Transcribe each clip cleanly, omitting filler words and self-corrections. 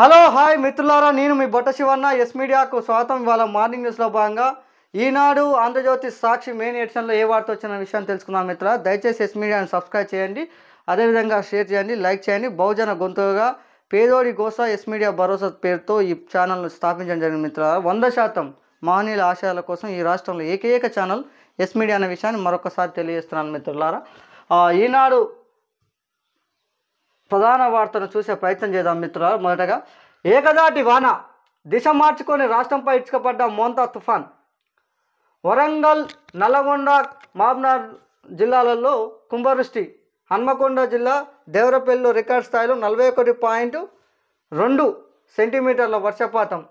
Hello hi మిత్రులారా, నేను మీ Botta Shivanna. Yes మీడియాకు స్వాగతం. ఇవాళ మార్నింగ్ న్యూస్లో భాగంగా ఈనాడు, ఆంధ్రజ్యోతి, సాక్షి మెయిన్ ఎడిషన్లో ఏ వార్త వచ్చిన విషయాన్ని తెలుసుకుందాం మిత్రులారా. దయచేసి ఎస్ మీడియాని సబ్స్క్రైబ్ చేయండి, అదేవిధంగా షేర్ చేయండి, లైక్ చేయండి. బహుజన గొంతుగా పేదోడి గోస ఎస్ మీడియా భరోసా పేరుతో ఈ ఛానల్ను స్థాపించడం జరిగింది మిత్రులారా. 100% మహనీయుల ఆశయాల కోసం ఈ రాష్ట్రంలో ఏకైక ఛానల్ ఎస్ మీడియా అనే విషయాన్ని మరొకసారి తెలియజేస్తున్నాను మిత్రులారా. ఈనాడు ప్రధాన వార్తను చూసే ప్రయత్నం చేద్దాం మిత్రులారా. మొదటగా ఏకదాటి వాన, దిశ మార్చుకొని రాష్ట్రంపై ఇచ్చుకపడ్డ మోంతా తుఫాన్. వరంగల్, నల్లగొండ, మహబూబ్నగర్ జిల్లాలలో కుంభవృష్టి. హన్మకొండ జిల్లా దేవరపల్లిలో రికార్డ్ స్థాయిలో 41.2 సెంటీమీటర్ల వర్షపాతం.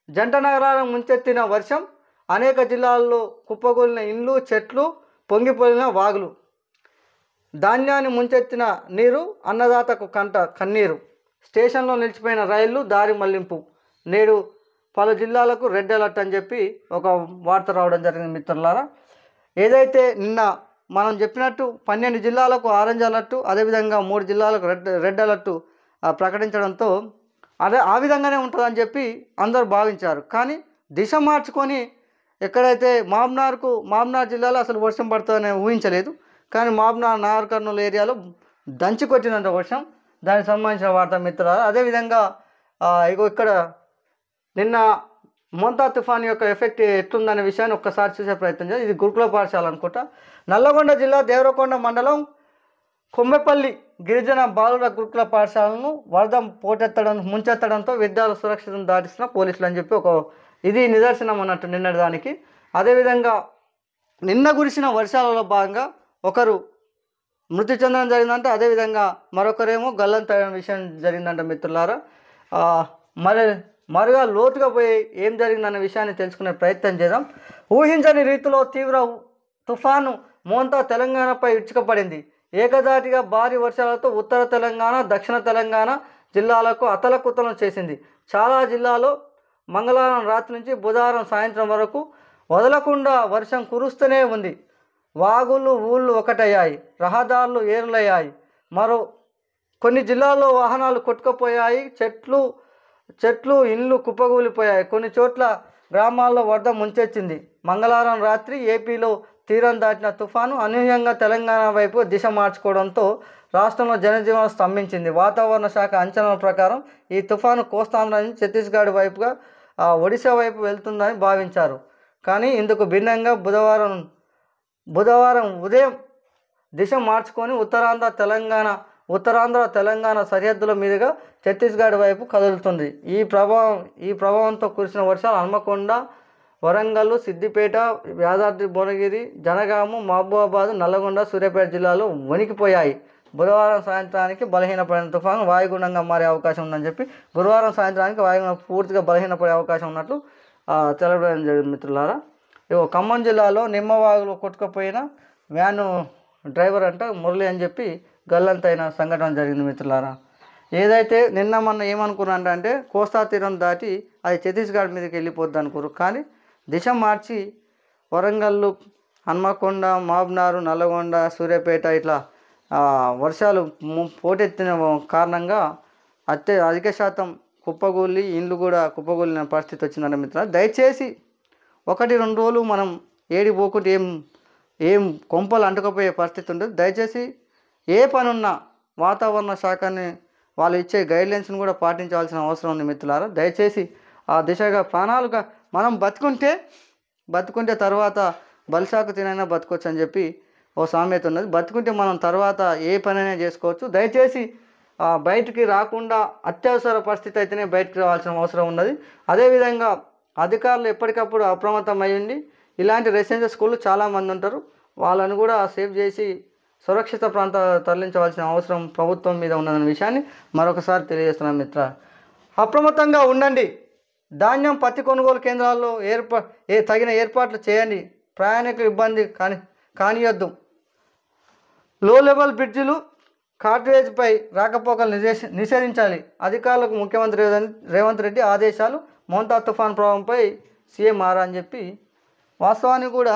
జంట నగరాలను ముంచెత్తిన వర్షం. అనేక జిల్లాల్లో కుప్పకూలిన ఇండ్లు, చెట్లు, పొంగిపోయిన వాగులు. ధాన్యాన్ని ముంచెత్తిన నీరు, అన్నదాతకు కన్నీరు. స్టేషన్లో నిలిచిపోయిన రైళ్లు, దారి మళ్లింపు. నేడు పలు జిల్లాలకు రెడ్ అలర్ట్ అని చెప్పి ఒక వార్త రావడం జరిగింది మిత్రులారా. ఏదైతే నిన్న మనం చెప్పినట్టు 12 జిల్లాలకు ఆరెంజ్ అలర్టు, అదేవిధంగా 3 జిల్లాలకు రెడ్ అలర్టు ప్రకటించడంతో ఆ విధంగానే ఉంటుందని చెప్పి అందరూ భావించారు. కానీ దిశ మార్చుకొని ఎక్కడైతే మహబూబ్నగర్ జిల్లాలో అసలు వర్షం పడుతుందని ఊహించలేదు. కానీ మహబూబ్నగర్, నాగర్ కర్నూలు ఏరియాలో దంచుకొచ్చినంత వర్షం. దానికి సంబంధించిన వార్త మిత్రులారా. అదేవిధంగా ఇక్కడ నిన్న మోంతా తుఫాన్ యొక్క ఎఫెక్ట్ ఎట్లుందనే విషయాన్ని ఒక్కసారి చూసే ప్రయత్నం చేయాలి. ఇది గురుకుల పాఠశాల అనుకుంటా. నల్లగొండ జిల్లా దేవరకొండ మండలం కొమ్మెపల్లి గిరిజన బాలుర గురుకుల పాఠశాలను వరద ముంచెత్తడంతో విద్యార్థులు సురక్షితం దాటిస్తున్న పోలీసులు అని చెప్పి ఇది నిదర్శనం అన్నట్టు నిన్నటి దానికి. అదేవిధంగా నిన్న కురిసిన వర్షాలలో భాగంగా ఒకరు మృతి చెందడం జరిగిందంటే, అదేవిధంగా మరొకరేమో గల్లంతైన విషయం జరిగిందంట మిత్రులారా. మరుగా లోతుగా పోయి ఏం జరిగిందన్న విషయాన్ని తెలుసుకునే ప్రయత్నం చేద్దాం. ఊహించని రీతిలో తీవ్ర తుఫాను మోంతా తెలంగాణపై విరుచుకుపడింది. ఏకదాటిగా భారీ వర్షాలతో ఉత్తర తెలంగాణ, దక్షిణ తెలంగాణ జిల్లాలకు అతలకుతలం చేసింది. చాలా జిల్లాలో మంగళవారం రాత్రి నుంచి బుధవారం సాయంత్రం వరకు వదలకుండా వర్షం కురుస్తూనే ఉంది. వాగులు, ఊళ్ళు ఒకటయ్యాయి, రహదారులు ఏరులయ్యాయి. మరో కొన్ని జిల్లాల్లో వాహనాలు కొట్టుకుపోయాయి, చెట్లు ఇండ్లు కుప్పగూలిపోయాయి. కొన్ని చోట్ల గ్రామాల్లో వరద ముంచెచ్చింది. మంగళవారం రాత్రి ఏపీలో తీరం దాటిన తుఫాను అనూహ్యంగా తెలంగాణ వైపు దిశ మార్చుకోవడంతో రాష్ట్రంలో జనజీవనం స్తంభించింది. వాతావరణ శాఖ అంచనాల ప్రకారం ఈ తుఫాను కోస్తాంధ్ర నుంచి ఛత్తీస్గఢ్ వైపుగా ఒడిశా వైపు వెళ్తుందని భావించారు. కానీ ఇందుకు భిన్నంగా బుధవారం ఉదయం దిశ మార్చుకొని ఉత్తరాంధ్ర తెలంగాణ సరిహద్దుల మీదుగా ఛత్తీస్గఢ్ వైపు కదులుతుంది. ఈ ప్రభావంతో కురిసిన వర్షాలు హన్మకొండ, వరంగల్, సిద్దిపేట, యాదాద్రి భువనగిరి, జనగామ, మహబూబాబాద్, నల్లగొండ, సూర్యాపేట జిల్లాలో వణికిపోయాయి. బుధవారం సాయంత్రానికి బలహీనపడిన తుఫాను వాయుగుండంగా మారే అవకాశం ఉందని చెప్పి గురువారం సాయంత్రానికి వాయుగుండం పూర్తిగా బలహీనపడే అవకాశం ఉన్నట్లు తెలపడం జరిగింది మిత్రులారా. ఖమ్మం జిల్లాలో నిమ్మవాగులో కొట్టుకుపోయిన వ్యాను డ్రైవర్ అంట మురళి అని చెప్పి గల్లంతైన సంఘటన జరిగింది మిత్రులారా. ఏదైతే నిన్న మొన్న ఏమనుకున్నారంటే కోస్తా తీరం దాటి అది ఛత్తీస్గఢ్ మీదకి వెళ్ళిపోద్ది అనుకోరు. కానీ దిశ మార్చి వరంగల్, హన్మకొండ, మహబూబ్నగర్, నల్లగొండ, సూర్యాపేట ఇట్లా వర్షాలు పోటెత్తిన కారణంగా అధిక శాతం కుప్పగూలి ఇండ్లు కూడా కుప్పగూలిన పరిస్థితి వచ్చిందన్న మిత్రులారా. దయచేసి 1-2 రోజులు మనం ఏడి పోకుంటే ఏం కొంపలు అంటుకపోయే పరిస్థితి ఉంటుంది. దయచేసి ఏ పనున్నా వాతావరణ శాఖని వాళ్ళు ఇచ్చే గైడ్లైన్స్ని కూడా పాటించాల్సిన అవసరం ఉంది మిత్రులారా. దయచేసి ఆ దిశగా ప్రాణాలుగా మనం బతుకుంటే తర్వాత బలిసాకు తినైనా బతకొచ్చు అని చెప్పి ఓ సామెత ఉన్నది. బతుకుంటే మనం తర్వాత ఏ పనైనా చేసుకోవచ్చు. దయచేసి బయటికి రాకుండా అత్యవసర పరిస్థితి అయితేనే బయటికి రావాల్సిన అవసరం ఉన్నది. అదేవిధంగా అధికారులు ఎప్పటికప్పుడు అప్రమత్తం అయ్యండి. ఇలాంటి రెసిడెన్షియల్ స్కూళ్ళు చాలామంది ఉంటారు, వాళ్ళని కూడా సేవ్ చేసి సురక్షిత ప్రాంతాలు తరలించవలసిన అవసరం ప్రభుత్వం మీద ఉన్నదన్న విషయాన్ని మరొకసారి తెలియజేస్తున్నాం మిత్ర. అప్రమత్తంగా ఉండండి. ధాన్యం, పత్తి కొనుగోలు కేంద్రాల్లో తగిన ఏర్పాట్లు చేయండి. ప్రయాణికులు ఇబ్బంది కానియొద్దు. లో లెవెల్ బ్రిడ్జిలు, కాటేజ్పై రాకపోకలు నిషేధించాలి. అధికారులకు ముఖ్యమంత్రి రేవంత్ రెడ్డి ఆదేశాలు. మోంతా తుఫాన్ ప్రభావంపై సీఎం ఆరా అని చెప్పి వాస్తవానికి కూడా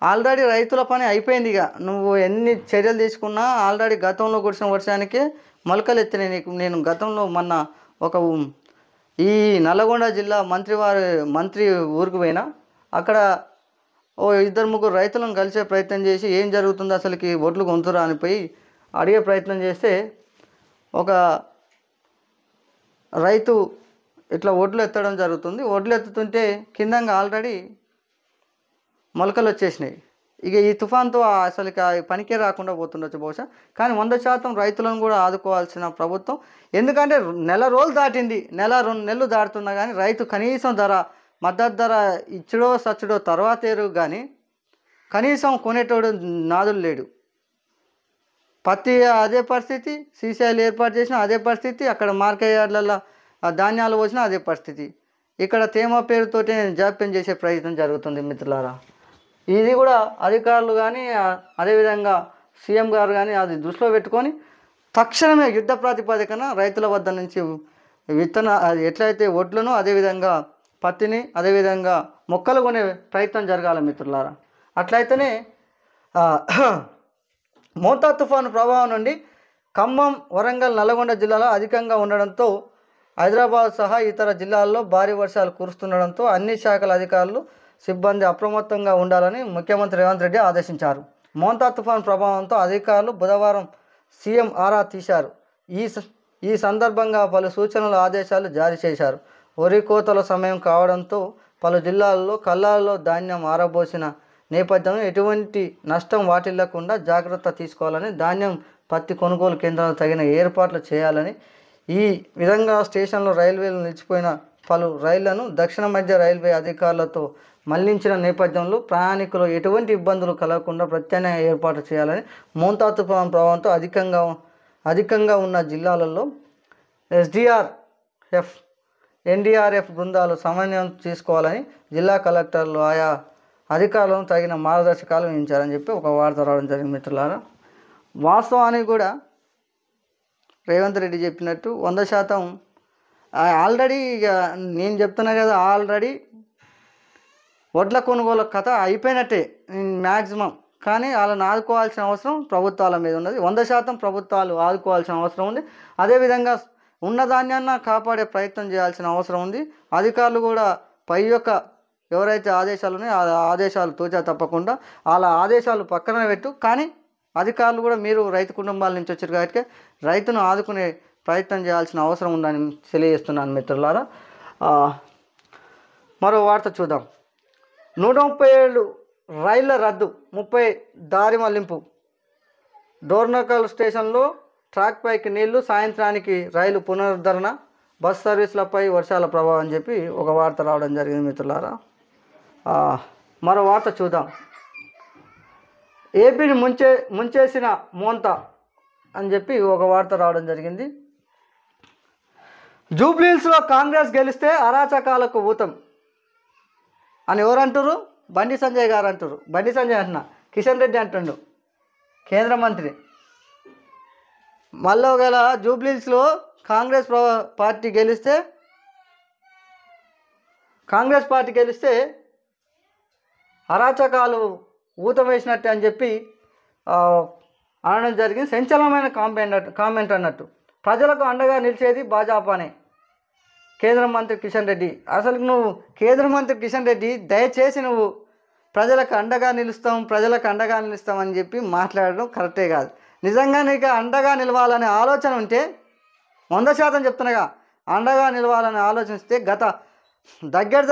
ఆల్రెడీ రైతుల పని అయిపోయింది. ఇక నువ్వు ఎన్ని చర్యలు తీసుకున్నా ఆల్రెడీ గతంలో కురిసిన వర్షానికి మొలకలు ఎత్తినాయి. నేను గతంలో మొన్న ఒక ఈ నల్లగొండ జిల్లా మంత్రి ఊరికి పోయినా. అక్కడ ఓ 2-3 రైతులను కలిసే ప్రయత్నం చేసి ఏం జరుగుతుందో అసలుకి ఒడ్లు కొంతురా అని పోయి అడిగే ప్రయత్నం చేస్తే ఒక రైతు ఇట్లా ఒడ్లు ఎత్తడం జరుగుతుంది. ఒడ్లు ఎత్తుతుంటే కిందంగా ఆల్రెడీ మొలకలు వచ్చేసినాయి. ఇక ఈ తుఫాన్తో అసలుకి పనికే రాకుండా పోతుండొచ్చు బహుశా. కానీ 100% రైతులను కూడా ఆదుకోవాల్సిన ప్రభుత్వం. ఎందుకంటే నెల రోజులు దాటింది, 1-2 నెలలు దాటుతున్నా కానీ రైతు కనీసం మద్దతు ధర ఇచ్చుడో సచ్చుడో తర్వాతేరు కానీ కనీసం కొనేటోడు నాదులు లేడు. పత్తి అదే పరిస్థితి, సీసాయిలు ఏర్పాటు చేసినా అదే పరిస్థితి, అక్కడ మార్కెట్ యార్డ్లలో ధాన్యాలు వచ్చినా అదే పరిస్థితి. ఇక్కడ తేమ పేరుతోటి జాప్యం చేసే ప్రయత్నం జరుగుతుంది మిత్రులారా. ఇది కూడా అధికారులు కానీ అదేవిధంగా సీఎం గారు కానీ అది దృష్టిలో పెట్టుకొని తక్షణమే యుద్ధ ప్రాతిపదికన రైతుల వద్ద నుంచి అది ఎట్లయితే ఒడ్లను అదేవిధంగా పత్తిని అదేవిధంగా మొక్కలు కొనే ప్రయత్నం జరగాలి మిత్రులారా. అట్లయితేనే మోంతా తుఫాను ప్రభావం నుండి ఖమ్మం, వరంగల్, నల్లగొండ జిల్లాలో అధికంగా ఉండడంతో హైదరాబాద్ సహా ఇతర జిల్లాల్లో భారీ వర్షాలు కురుస్తుండడంతో అన్ని శాఖల అధికారులు సిబ్బంది అప్రమత్తంగా ఉండాలని ముఖ్యమంత్రి రేవంత్ రెడ్డి ఆదేశించారు. మోంతా తుఫాను ప్రభావంతో అధికారులు బుధవారం సీఎం ఆరా తీశారు. ఈ సందర్భంగా పలు సూచనలు ఆదేశాలు జారీ చేశారు. వరి కోతల సమయం కావడంతో పలు జిల్లాల్లో కళ్ళాల్లో ధాన్యం ఆరబోసిన నేపథ్యంలో ఎటువంటి నష్టం వాటిల్లకుండా జాగ్రత్త తీసుకోవాలని, ధాన్యం పత్తి కొనుగోలు కేంద్రాలు తగిన ఏర్పాట్లు చేయాలని, ఈ విధంగా స్టేషన్లో రైల్వేలు నిలిచిపోయిన పలు రైళ్లను దక్షిణ మధ్య రైల్వే అధికారులతో మళ్లించిన నేపథ్యంలో ప్రయాణికులు ఎటువంటి ఇబ్బందులు కలగకుండా ప్రత్యామ్నాయ ఏర్పాటు చేయాలని, మోంతా తుఫాను ప్రభావంతో అధికంగా ఉన్న జిల్లాలలో SDRF, NDRF బృందాలు సమన్వయం చేసుకోవాలని జిల్లా కలెక్టర్లు ఆయా అధికారులను తగిన మార్గదర్శకాలు ఇచ్చారని చెప్పి ఒక వార్త రావడం జరిగింది మిత్రులారా. వాస్తవానికి కూడా రేవంత్ రెడ్డి చెప్పినట్టు 100% ఆల్రెడీ ఇక నేను చెప్తున్నా కదా, ఆల్రెడీ వడ్ల కొనుగోలు కథ అయిపోయినట్టే మ్యాక్సిమం. కానీ వాళ్ళని ఆదుకోవాల్సిన అవసరం ప్రభుత్వాల మీద ఉన్నది. 100% ప్రభుత్వాలు ఆదుకోవాల్సిన అవసరం ఉంది. అదేవిధంగా ఉన్న ధాన్యాన్ని కాపాడే ప్రయత్నం చేయాల్సిన అవసరం ఉంది. అధికారులు కూడా పై యొక్క ఎవరైతే ఆదేశాలు ఉన్నాయో ఆ ఆదేశాలు తూచా తప్పకుండా వాళ్ళ ఆదేశాలు పక్కన పెట్టు. కానీ అధికారులు కూడా మీరు రైతు కుటుంబాల నుంచి వచ్చారు కాబట్టి రైతును ఆదుకునే ప్రయత్నం చేయాల్సిన అవసరం ఉందని తెలియజేస్తున్నాను మిత్రులారా. మరో వార్త చూద్దాం. 137 రైళ్ల రద్దు, 30 దారి మళ్లింపు. డోర్నకల్ స్టేషన్లో ట్రాక్ పైకి నీళ్లు, సాయంత్రానికి రైలు పునరుద్ధరణ, బస్ సర్వీసులపై వర్షాల ప్రభావం అని చెప్పి ఒక వార్త రావడం జరిగింది మిత్రులారా. మరో వార్త చూద్దాం. ఏపీని ముంచేసిన మోంతా అని చెప్పి ఒక వార్త రావడం జరిగింది. జూబ్లీహిల్స్లో కాంగ్రెస్ గెలిస్తే అరాచకాలకు ఊతం అని ఎవరు అంటారు? బండి సంజయ్ గారు అంటారు. బండి సంజయ్ అంటున్నా, కిషన్ రెడ్డి అంటుండు, కేంద్ర మంత్రి. మళ్ళీ ఒకవేళ జూబ్లీహిల్స్లో కాంగ్రెస్ పార్టీ గెలిస్తే అరాచకాలు ఊతం వేసినట్టు అని చెప్పి అనడం జరిగింది. సంచలనమైన కామెంట్ అన్నట్టు. ప్రజలకు అండగా నిలిచేది భాజపానే, కేంద్ర మంత్రి కిషన్ రెడ్డి. అసలు నువ్వు కేంద్ర మంత్రి కిషన్ రెడ్డి, దయచేసి నువ్వు ప్రజలకు అండగా నిలుస్తాం అని చెప్పి మాట్లాడడం కరెక్టే కాదు. నిజంగా నీకు అండగా నిలవాలనే ఆలోచన ఉంటే 100% చెప్తున్నాగా, అండగా నిలవాలని ఆలోచిస్తే గత దగ్గర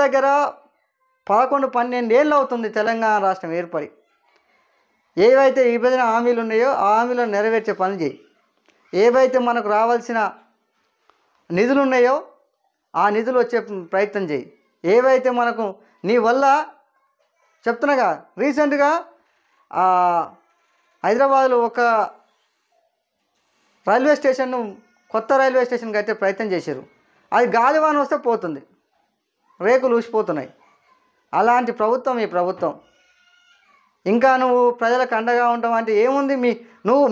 11-12 ఏళ్ళు అవుతుంది తెలంగాణ రాష్ట్రం ఏర్పడి. ఏవైతే విభజన హామీలు ఉన్నాయో ఆ హామీలను నెరవేర్చే పని చేయి. ఏవైతే మనకు రావాల్సిన నిధులు ఉన్నాయో ఆ నిధులు వచ్చే ప్రయత్నం చేయి. ఏవైతే మనకు నీ వల్ల చెప్తున్నాగా, రీసెంట్గా హైదరాబాద్లో ఒక కొత్త రైల్వే స్టేషన్ కట్టే ప్రయత్నం చేశారు. అది గాలివాన వస్తే పోతుంది, రేకులు ఊసిపోతున్నాయి. అలాంటి ప్రభుత్వం ఈ ప్రభుత్వం. ఇంకా నువ్వు ప్రజలకు అండగా ఉంటావు అంటే ఏముంది?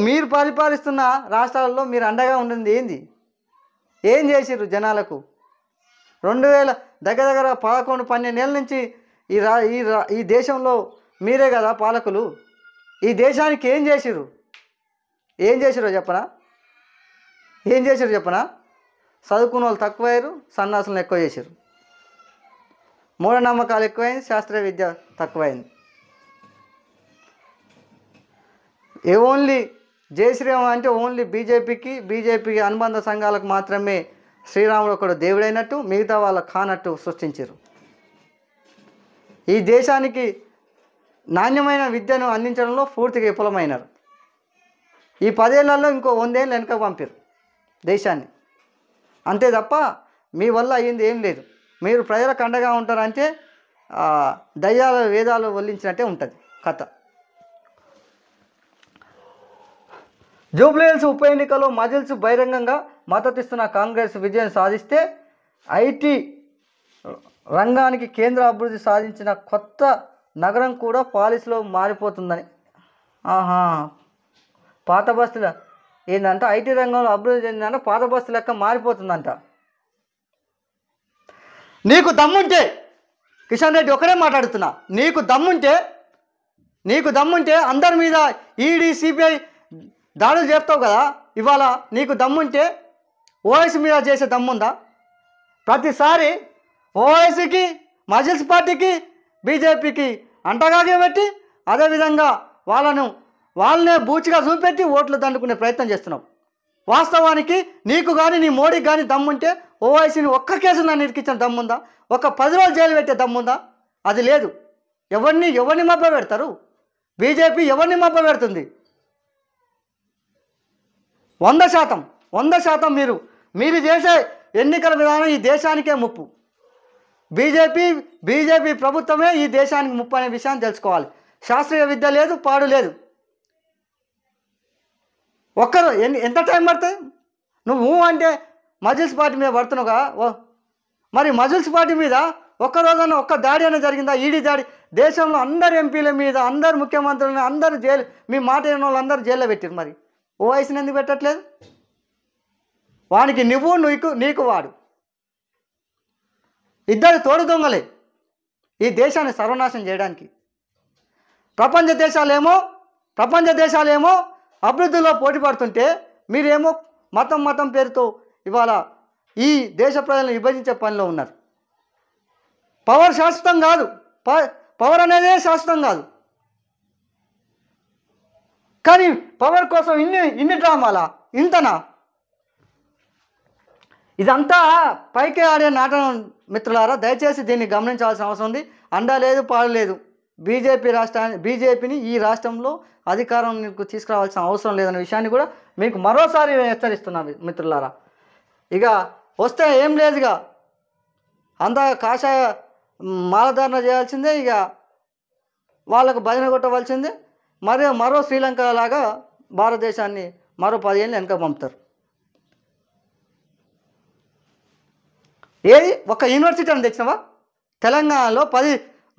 మీరు పరిపాలిస్తున్న రాష్ట్రాలలో మీరు అండగా ఉంటుంది ఏంది? ఏం చేసిర్రు జనాలకు? 2000 దగ్గర 11-12 ఏళ్ళ నుంచి ఈ దేశంలో మీరే కదా పాలకులు. ఈ దేశానికి ఏం చేసిర్రు చెప్పనా? ఏం చేశారు చెప్పనా? చదువుకున్న వాళ్ళు తక్కువయ్యారు, సన్నాసులను ఎక్కువ చేశారు. మూఢనమ్మకాలు ఎక్కువైంది, శాస్త్రీయ విద్య తక్కువైంది. ఓన్లీ జై శ్రీరామ్ అంటే ఓన్లీ బీజేపీకి అనుబంధ సంఘాలకు మాత్రమే శ్రీరాముడు ఒకడు దేవుడైనట్టు, మిగతా వాళ్ళకు కానట్టు సృష్టించారు. ఈ దేశానికి నాణ్యమైన విద్యను అందించడంలో పూర్తిగా విఫలమైనారు. ఈ 10 ఏళ్లలో ఇంకో 100 ఏళ్ళు వెనక పంపారు దేశాన్ని. అంతే తప్ప మీ వల్ల అయ్యింది ఏం లేదు. మీరు ప్రజలకు అండగా ఉంటారంటే దయ్యాల వేదాలు వల్లించినట్టే ఉంటుంది కథ. జూబ్లీహిల్స్ ఉప ఎన్నికలో మజిల్స్ బహిరంగంగా మద్దతిస్తున్న కాంగ్రెస్ విజయం సాధిస్తే ఐటీ రంగానికి కేంద్ర అభివృద్ధి సాధించిన కొత్త నగరం కూడా పాలిస్లో మారిపోతుందని. పాత బస్తీల ఏంటంటే ఐటీ రంగంలో అభివృద్ధి చెందిందంటే పాత బస్తీ లెక్క మారిపోతుందంట. నీకు దమ్ముంటే కిషన్ రెడ్డి ఒకడే మాట్లాడుతున్నా, నీకు దమ్ముంటే అందరి మీద ఈడీ సిబిఐ దాడులు చేస్తావు కదా. ఇవాళ నీకు దమ్ముంటే ఓవైసీ మీద చేసే దమ్ముందా? ప్రతిసారి ఓవైసీకి, మజిల్స్ పార్టీకి, బీజేపీకి అంటగాగే పెట్టి అదేవిధంగా వాళ్ళనే బూచిగా చూపెట్టి ఓట్లు దండుకునే ప్రయత్నం చేస్తున్నావు. వాస్తవానికి నీకు కానీ నీ మోడీకి కానీ దమ్ముంటే ఓవైసీని ఒక్క కేసు నన్ను ఇరికించిన దమ్ముందా? ఒక 10 రోజులు జైలు పెట్టే దమ్ముందా? అది లేదు. ఎవరిని మబ్బ పెడతారు? బీజేపీ ఎవరిని మబ్బ పెడుతుంది? 100% మీరు చేసే ఎన్నికల విధానం ఈ దేశానికే ముప్పు. బీజేపీ ప్రభుత్వమే ఈ దేశానికి ముప్పు అనే విషయాన్ని తెలుసుకోవాలి. శాస్త్రీయ విద్య లేదు, పాడు లేదు. ఒక్కరు ఎంత టైం పడుతుంది? నువ్వు అంటే మజిల్స్ పార్టీ మీద పడుతున్నావుగా. మరి మజిల్స్ పార్టీ మీద ఒక్కరోజన్నా ఒక్క దాడి అనేది జరిగిందా? ఈడీ దాడి దేశంలో అందరు ఎంపీల మీద, అందరు ముఖ్యమంత్రులని, అందరు జైలు, మీ మాట అయిన వాళ్ళందరూ జైల్లో పెట్టారు. మరి ఓవైసీని ఎందుకు పెట్టట్లేదు? వానికి నీకు వాడు ఇద్దరు తోడు దొంగలే ఈ దేశాన్ని సర్వనాశనం చేయడానికి. ప్రపంచ దేశాలేమో అభివృద్ధిలో పోటీ పడుతుంటే మీరేమో మతం పేరుతో ఇవాళ ఈ దేశ ప్రజలను విభజించే పనిలో ఉన్నారు. పవర్ శాశ్వతం కాదు, పవర్ అనేదే శాశ్వతం కాదు. కానీ పవర్ కోసం ఇన్ని డ్రామాలా, ఇంతనా? ఇదంతా పైకే ఆడే నాటకం మిత్రులారా. దయచేసి దీన్ని గమనించాల్సిన అవసరం ఉంది. అండా లేదు, పాడు లేదు. బీజేపీని ఈ రాష్ట్రంలో అధికారంకు తీసుకురావాల్సిన అవసరం లేదనే విషయాన్ని కూడా మీకు మరోసారి హెచ్చరిస్తున్నాను మిత్రులారా. ఇక వస్తే ఏం లేదుగా, అంతా కాషాయ మాలధారణ చేయాల్సిందే. ఇక వాళ్ళకు భజన కొట్టవలసిందే. మరో శ్రీలంక లాగా భారతదేశాన్ని మరో 10 ఏళ్ళు వెనక పంపుతారు. ఏది ఒక యూనివర్సిటీ అని తెచ్చినావా? తెలంగాణలో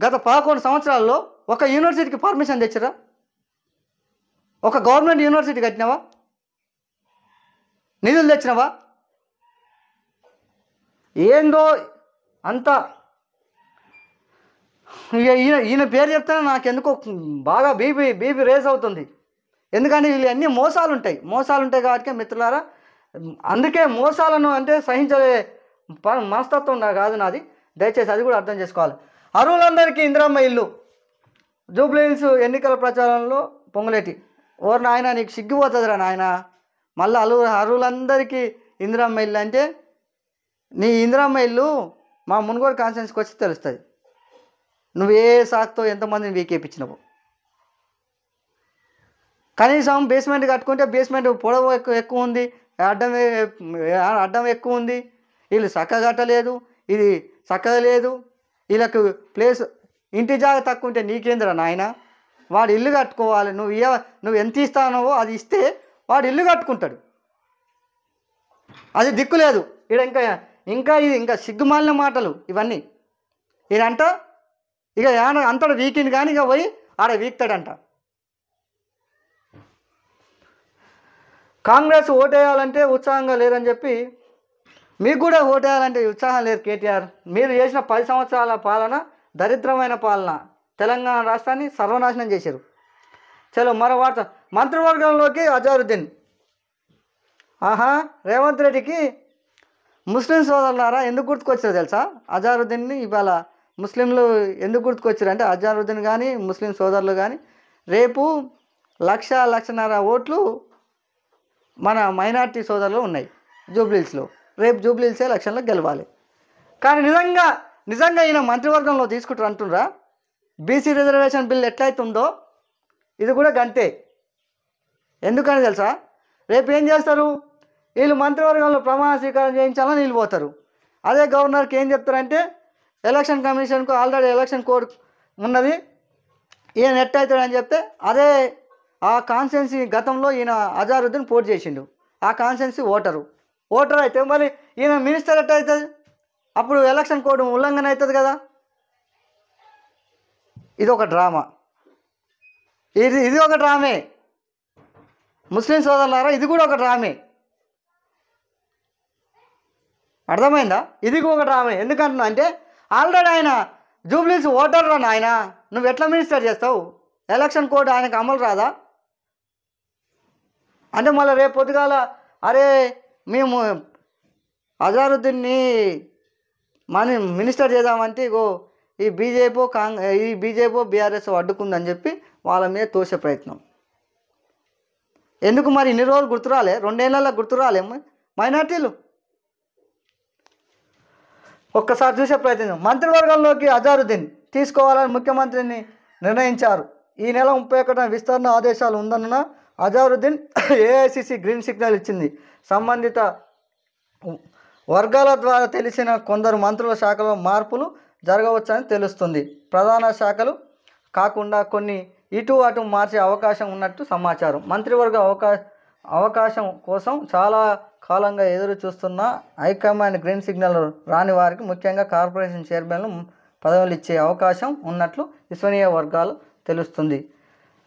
గత 11 సంవత్సరాల్లో ఒక యూనివర్సిటీకి పర్మిషన్ తెచ్చిరా? ఒక గవర్నమెంట్ యూనివర్సిటీ కట్టినావా? నిధులు తెచ్చినావా? ఏందో అంతా. ఈయన పేరు చెప్తానే నాకెందుకో బాగా బీపీ రేస్ అవుతుంది. ఎందుకంటే వీళ్ళు అన్నీ మోసాలు ఉంటాయి కాబట్టి మిత్రులారా. అందుకే మోసాలను అంటే సహించే మనస్తత్వం కాదు నాది. దయచేసి అది కూడా అర్థం చేసుకోవాలి. అర్హులందరికీ ఇందిరమ్మ ఇల్లు. జూబ్లీహిల్స్ ఎన్నికల ప్రచారంలో పొంగులేటి, ఓరు నాయన నీకు సిగ్గిపోతుందిరా నాయన. మళ్ళీ అర్హులందరికీ ఇందిరమ్మ ఇల్లు అంటే నీ ఇందిరమ్మ ఇల్లు మా మునుగోడు కాన్స్టిట్యున్సీకి వచ్చి తెలుస్తుంది. నువ్వు ఏ సాకుతో ఎంతమందిని వీకేపించినవు. కనీసం బేస్మెంట్ కట్టుకుంటే బేస్మెంట్ పొడవు ఎక్కువ ఉంది, అడ్డం ఎక్కువ ఉంది. వీళ్ళు చక్కగా కట్టలేదు, ఇది చక్కగా లేదు. వీళ్ళకు ప్లేస్ ఇంటి జాగా తక్కువ ఉంటే నీకేందిరా నాయన? వాడు ఇల్లు కట్టుకోవాలి. నువ్వు ఎంత ఇస్తానో అది ఇస్తే వాడు ఇల్లు కట్టుకుంటాడు. అది దిక్కు లేదు. ఇంకా సిగ్గుమాలిన మాటలు ఇవన్నీ. ఇదంట ఇక అంతడు వీకింది కానీ ఇక పోయి ఆడ వీక్తాడంట. కాంగ్రెస్ ఓటేయాలంటే ఉత్సాహంగా లేరని చెప్పి మీకు కూడా ఓటేయాలంటే ఉత్సాహం లేదు కేటీఆర్. మీరు చేసిన 10 సంవత్సరాల పాలన దరిద్రమైన పాలన. తెలంగాణ రాష్ట్రాన్ని సర్వనాశనం చేశారు. చలో మరో వార్త. మంత్రివర్గంలోకి ఆహా, రేవంత్ రెడ్డికి ముస్లిం సోదరులారా ఎందుకు గుర్తుకొచ్చారో తెలుసా? అజారుద్దీన్ని ఇవాళ ముస్లింలు ఎందుకు గుర్తుకొచ్చారు అంటే, అజారుద్దీన్ కానీ ముస్లిం సోదరులు కానీ రేపు 1,00,00,000 ఓట్లు మన మైనార్టీ సోదరులు ఉన్నాయి జూబ్లీహిల్స్లో. రేపు జూబ్లీహిల్సే ఎలక్షన్లో గెలవాలి. కానీ నిజంగా ఈయన మంత్రివర్గంలో తీసుకుంటారు అంటున్నారా? బీసీ రిజర్వేషన్ బిల్ ఎట్లయితుందో ఇది కూడా గంతే. ఎందుకని తెలుసా? రేపు ఏం చేస్తారు? వీళ్ళు మంత్రివర్గంలో ప్రమాణ స్వీకారం చేయించాలని వీళ్ళు పోతారు. అదే గవర్నర్కి ఏం చెప్తారంటే, ఎలక్షన్ కమిషన్కు ఆల్రెడీ ఎలక్షన్ కోడ్ ఉన్నది, ఈయన ఎట్టయితాడని చెప్తే, అదే ఆ కాన్స్టిట్యున్సీ గతంలో ఈయన అజారుద్దీన్ పోటీ చేసిండు, ఆ కాన్స్టిట్యున్సీ ఓటర్ అయితే మరి ఈయన మినిస్టర్ ఎట్ట అవుతుంది? అప్పుడు ఎలక్షన్ కోడ్ ఉల్లంఘన అవుతుంది కదా. ఇది ఒక డ్రామా, ఇది ఒక డ్రామే. ముస్లిం సోదరులారా, ఇది కూడా ఒక డ్రామే. అర్థమైందా? ఇది ఒక డ్రామే. ఎందుకంటున్నా అంటే, ఆల్రెడీ ఆయన జూబ్లీహిల్స్ ఓటర్ రా ఆయన, నువ్వు ఎట్లా మినిస్టర్ చేస్తావు? ఎలక్షన్ కోడ్ ఆయనకు అమలు రాదా? అంటే మళ్ళీ రేపు పొద్దుగాల అరే మేము అజారుద్దీన్ని మినిస్టర్ చేద్దామంటే ఇగో ఈ బీజేపీ బీఆర్ఎస్ అడ్డుకుందని చెప్పి వాళ్ళ మీద తోసే ప్రయత్నం. ఎందుకు మరి ఇన్ని రోజులు గుర్తురాలే? 2 ఏళ్ళ గుర్తురాలే మైనార్టీలు? ఒక్కసారి చూసే ప్రయత్నం. మంత్రివర్గంలోకి అజారుద్దీన్ తీసుకోవాలని ముఖ్యమంత్రిని నిర్ణయించారు. ఈ నెల 31న విస్తరణ ఆదేశాలు ఉందన్న అజారుద్దీన్ ఏఐసిసి గ్రీన్ సిగ్నల్ ఇచ్చింది. సంబంధిత వర్గాల ద్వారా తెలిసిన కొందరు మంత్రుల శాఖలో మార్పులు జరగవచ్చని తెలుస్తుంది. ప్రధాన శాఖలు కాకుండా కొన్ని ఇటు అటు మార్చే అవకాశం ఉన్నట్టు సమాచారం. మంత్రివర్గ అవకాశం కోసం చాలా కాలంగా ఎదురు చూస్తున్న హైకమాండ్ గ్రీన్ సిగ్నల్ రాని వారికి, ముఖ్యంగా కార్పొరేషన్ చైర్మన్లు పదవులు ఇచ్చే అవకాశం ఉన్నట్లు విశ్వసనీయ వర్గాలు తెలుస్తుంది.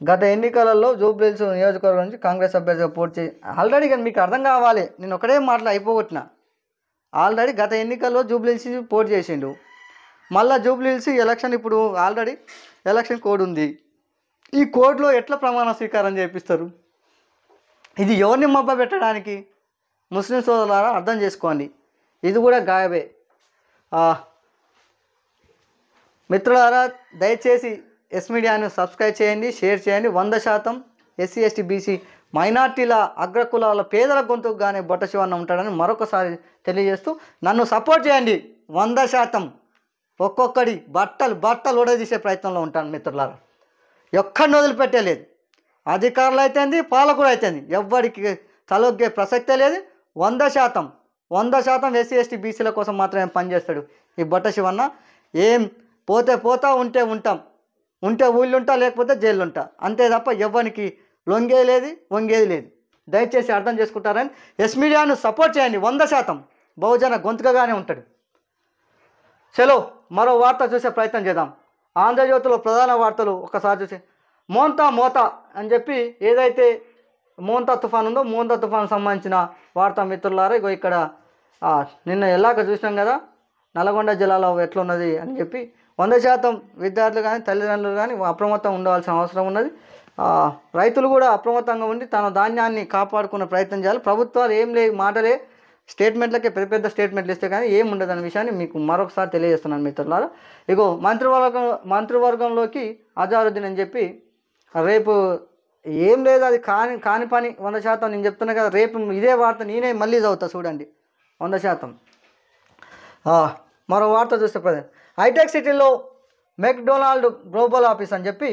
గత ఎన్నికలలో జూబ్లీహిల్స్ నియోజకవర్గం నుంచి కాంగ్రెస్ అభ్యర్థిగా పోటీ చేసి ఆల్రెడీ మీకు అర్థం కావాలి, నేను ఒకటే మాటలు అయిపోగొట్టిన. ఆల్రెడీ గత ఎన్నికల్లో జూబ్లీహిల్స్ పోటీ చేసిండు. మళ్ళీ జూబ్లీహిల్స్ ఎలక్షన్ ఇప్పుడు ఆల్రెడీ ఎలక్షన్ కోడ్ ఉంది. ఈ కోడ్లో ఎట్లా ప్రమాణ స్వీకారం చేపిస్తారు? ఇది ఎవరిని మబ్బ పెట్టడానికి? ముస్లిం సోదరులారా అర్థం చేసుకోండి, ఇది కూడా గాయబే. మిత్రులారా, దయచేసి ఎస్ మీడియాను సబ్స్క్రైబ్ చేయండి, షేర్ చేయండి. 100% ఎస్సీ ఎస్టీ బీసీ మైనార్టీల అగ్రకులాల పేదల గొంతుకు కానీ బొట్ట శివన్న ఉంటాడని మరొకసారి తెలియజేస్తూ నన్ను సపోర్ట్ చేయండి. 100% ఒక్కొక్కడి బట్టలు ఉడదీసే ప్రయత్నంలో ఉంటాను మిత్రులారా. ఎక్కడిని వదిలిపెట్టలేదు. అధికారులు అయితేంది, పాలకుడు అయితేంది, ఎవ్వడికి తలొగ్గే ప్రసక్తే లేదు. 100% ఎస్సీ ఎస్టీ బీసీల కోసం మాత్రమే పనిచేస్తాడు ఈ బొట్ట శివన్న. ఏం పోతా ఉంటే ఉంటాం, ఉంటే ఊళ్ళుంటా, లేకపోతే జైలుంటా, అంతే తప్ప ఎవ్వరికి వంగేది లేదు. దయచేసి అర్థం చేసుకుంటారని ఎస్ మీడియాను సపోర్ట్ చేయండి. 100% బహుజన గొంతుకగానే ఉంటాడు. చలో మరో వార్త చూసే ప్రయత్నం చేద్దాం. ఆంధ్రజ్యోతిలో ప్రధాన వార్తలు ఒకసారి చూసి, మోతా అని చెప్పి ఏదైతే మోంతా తుఫాన్ ఉందో, మోంతా తుఫాన్ సంబంధించిన వార్తా మిత్రులారా, ఇగో ఇక్కడ నిన్న ఎలాగ చూసినాం కదా నల్గొండ జిల్లాలో ఎట్లున్నది అని చెప్పి 100% విద్యార్థులు కానీ తల్లిదండ్రులు కానీ అప్రమత్తం ఉండవలసిన అవసరం ఉన్నది. రైతులు కూడా అప్రమత్తంగా ఉండి తన ధాన్యాన్ని కాపాడుకునే ప్రయత్నం చేయాలి. ప్రభుత్వాలు ఏం మాటలే స్టేట్మెంట్లకే పెద్ద స్టేట్మెంట్లు ఇస్తే కానీ ఏం ఉండదు అనే విషయాన్ని మీకు మరొకసారి తెలియజేస్తున్నాను మిత్రులారా. ఇగో మంత్రివర్గంలోకి అజారుద్దీన్ అని చెప్పి రేపు ఏం లేదు, అది కాని పని. 100% నేను చెప్తున్నా కదా, రేపు ఇదే వార్త నేనే మళ్ళీ చదువుతా చూడండి. 100%. మరో వార్త చూస్తే హైటెక్ సిటీలో మెక్డొనాల్డ్ గ్లోబల్ ఆఫీస్ అని చెప్పి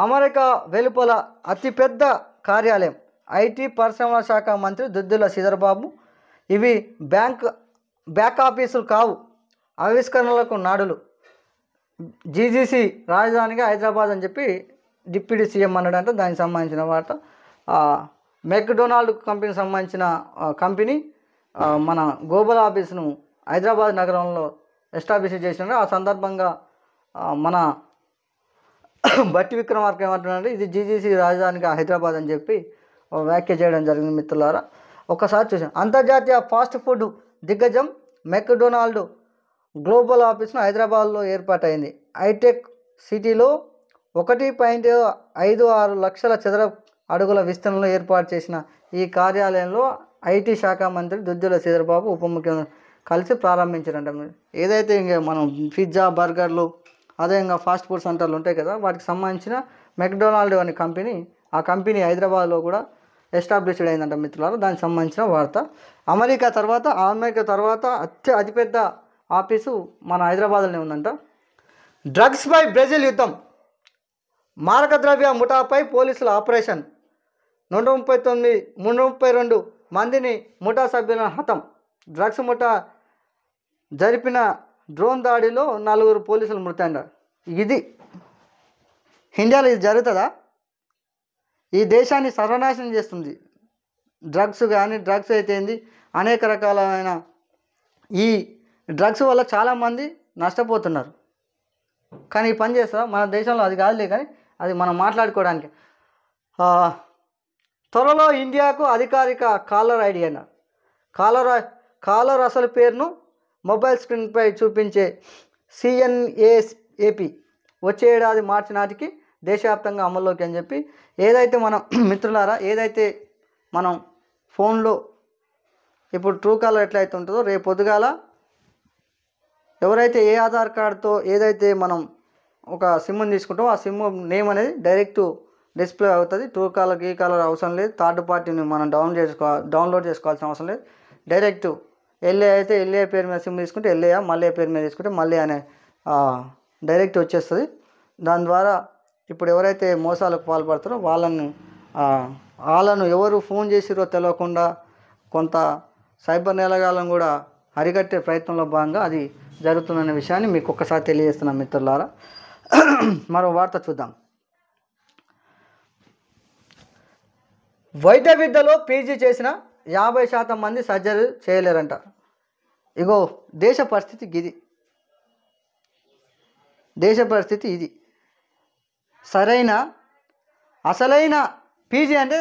అమెరికా వెలుపల అతిపెద్ద కార్యాలయం. ఐటీ పరిశ్రమల శాఖ మంత్రి దుద్దుల శ్రీధర్బాబు, ఇవి బ్యాక్ ఆఫీసులు కావు, ఆవిష్కరణలకు నాడులు. జీజీసీ రాజధానిగా హైదరాబాద్ అని చెప్పి డిప్యూటీ సీఎం అన్నాడంటే దానికి సంబంధించిన వార్త. మెక్డొనాల్డ్ కంపెనీకి సంబంధించిన కంపెనీ మన గ్లోబల్ ఆఫీస్ను హైదరాబాద్ నగరంలో ఎస్టాబ్లిష్ చేసినారు. ఆ సందర్భంగా మన బట్టి విక్రమార్క ఏమంటున్నారంటే, ఇది జీజీసీ రాజధానిగా హైదరాబాద్ అని చెప్పి వ్యాఖ్య చేయడం జరిగింది మిత్రులారా. ఒకసారి చూసాం. అంతర్జాతీయ ఫాస్ట్ ఫుడ్ దిగ్గజం మెక్డొనాల్డ్ గ్లోబల్ ఆఫీస్ను హైదరాబాద్లో ఏర్పాటైంది. హైటెక్ సిటీలో 1.56 లక్షల చదరపు అడుగుల విస్తరణలో ఏర్పాటు చేసిన ఈ కార్యాలయంలో ఐటీ శాఖ మంత్రి దుద్దుల శ్రీధర్ బాబు ఉప ముఖ్యమంత్రి కలిసి ప్రారంభించారంట. ఏదైతే ఇంకా మనం పిజ్జా బర్గర్లు అదేవిధంగా ఫాస్ట్ ఫుడ్ సెంటర్లు ఉంటాయి కదా, వాటికి సంబంధించిన మెక్డొనాల్డ్ అనే కంపెనీ, ఆ కంపెనీ హైదరాబాద్లో కూడా ఎస్టాబ్లిష్డ్ అయిందంట మిత్రులారా. దానికి సంబంధించిన వార్త. అమెరికా తర్వాత అతిపెద్ద ఆఫీసు మన హైదరాబాద్లోనే ఉందంట. డ్రగ్స్పై బ్రెజిల్ యుద్ధం, మారక ద్రవ్య ముఠాపై పోలీసుల ఆపరేషన్, 132 మందిని ముఠా సభ్యులను హతం. డ్రగ్స్ ముఠా జరిపిన డ్రోన్ దాడిలో 4 పోలీసులు మృతి అన్నారు. ఇది ఇండియాలో ఇది జరుగుతుందా? ఈ దేశాన్ని సర్వనాశనం చేస్తుంది డ్రగ్స్. కానీ డ్రగ్స్ అయితే ఏంది, అనేక రకాలైన ఈ డ్రగ్స్ వల్ల చాలామంది నష్టపోతున్నారు. కానీ ఈ పని చేస్తా మన దేశంలో అది కాదులే, కానీ అది మనం మాట్లాడుకోవడానికి. త్వరలో ఇండియాకు అధికారిక కాలర్ ఐడి అన్నారు. కాలర్ అసలు పేరును మొబైల్ స్క్రీన్పై చూపించే CNAP వచ్చే ఏడాది మార్చి నాటికి దేశవ్యాప్తంగా అమల్లోకి అని చెప్పి, ఏదైతే మనం మిత్రులారా, ఏదైతే మనం ఫోన్లో ఇప్పుడు ట్రూ కాలర్ ఎట్లయితే ఉంటుందో, రేపు పొద్దుగాల ఎవరైతే ఏ ఆధార్ కార్డుతో ఏదైతే మనం ఒక సిమ్ని తీసుకుంటామో ఆ సిమ్ నేమ్ అనేది డైరెక్ట్ డిస్ప్లే అవుతుంది. ట్రూ కాలర్ ఈ కాలర్ అవసరం లేదు, థర్డ్ పార్టీని మనం డౌన్లోడ్ చేసుకోవాల్సిన అవసరం లేదు. డైరెక్ట్ ఎల్ఏ అయితే ఎల్ఏ పేరు మీద సిమ్ తీసుకుంటే ఎల్ఏ, మళ్ళీ పేరు మీద తీసుకుంటే మళ్ళీ అనే డైరెక్ట్ వచ్చేస్తుంది. దాని ద్వారా ఇప్పుడు ఎవరైతే మోసాలకు పాల్పడతారో వాళ్ళను ఎవరు ఫోన్ చేసిరో తెలియకుండా కొంత సైబర్ నేరగాళ్ళను కూడా అరికట్టే ప్రయత్నంలో భాగంగా అది జరుగుతుందనే విషయాన్ని మీకు ఒక్కసారి తెలియజేస్తున్నాం మిత్రులారా. మరో వార్త చూద్దాం. వైద్య విద్యలో పీజీ చేసిన 50% మంది సర్జరీ చేయలేరంట. ఇగో దేశ పరిస్థితి ఇది. అసలైన పీజీ అంటే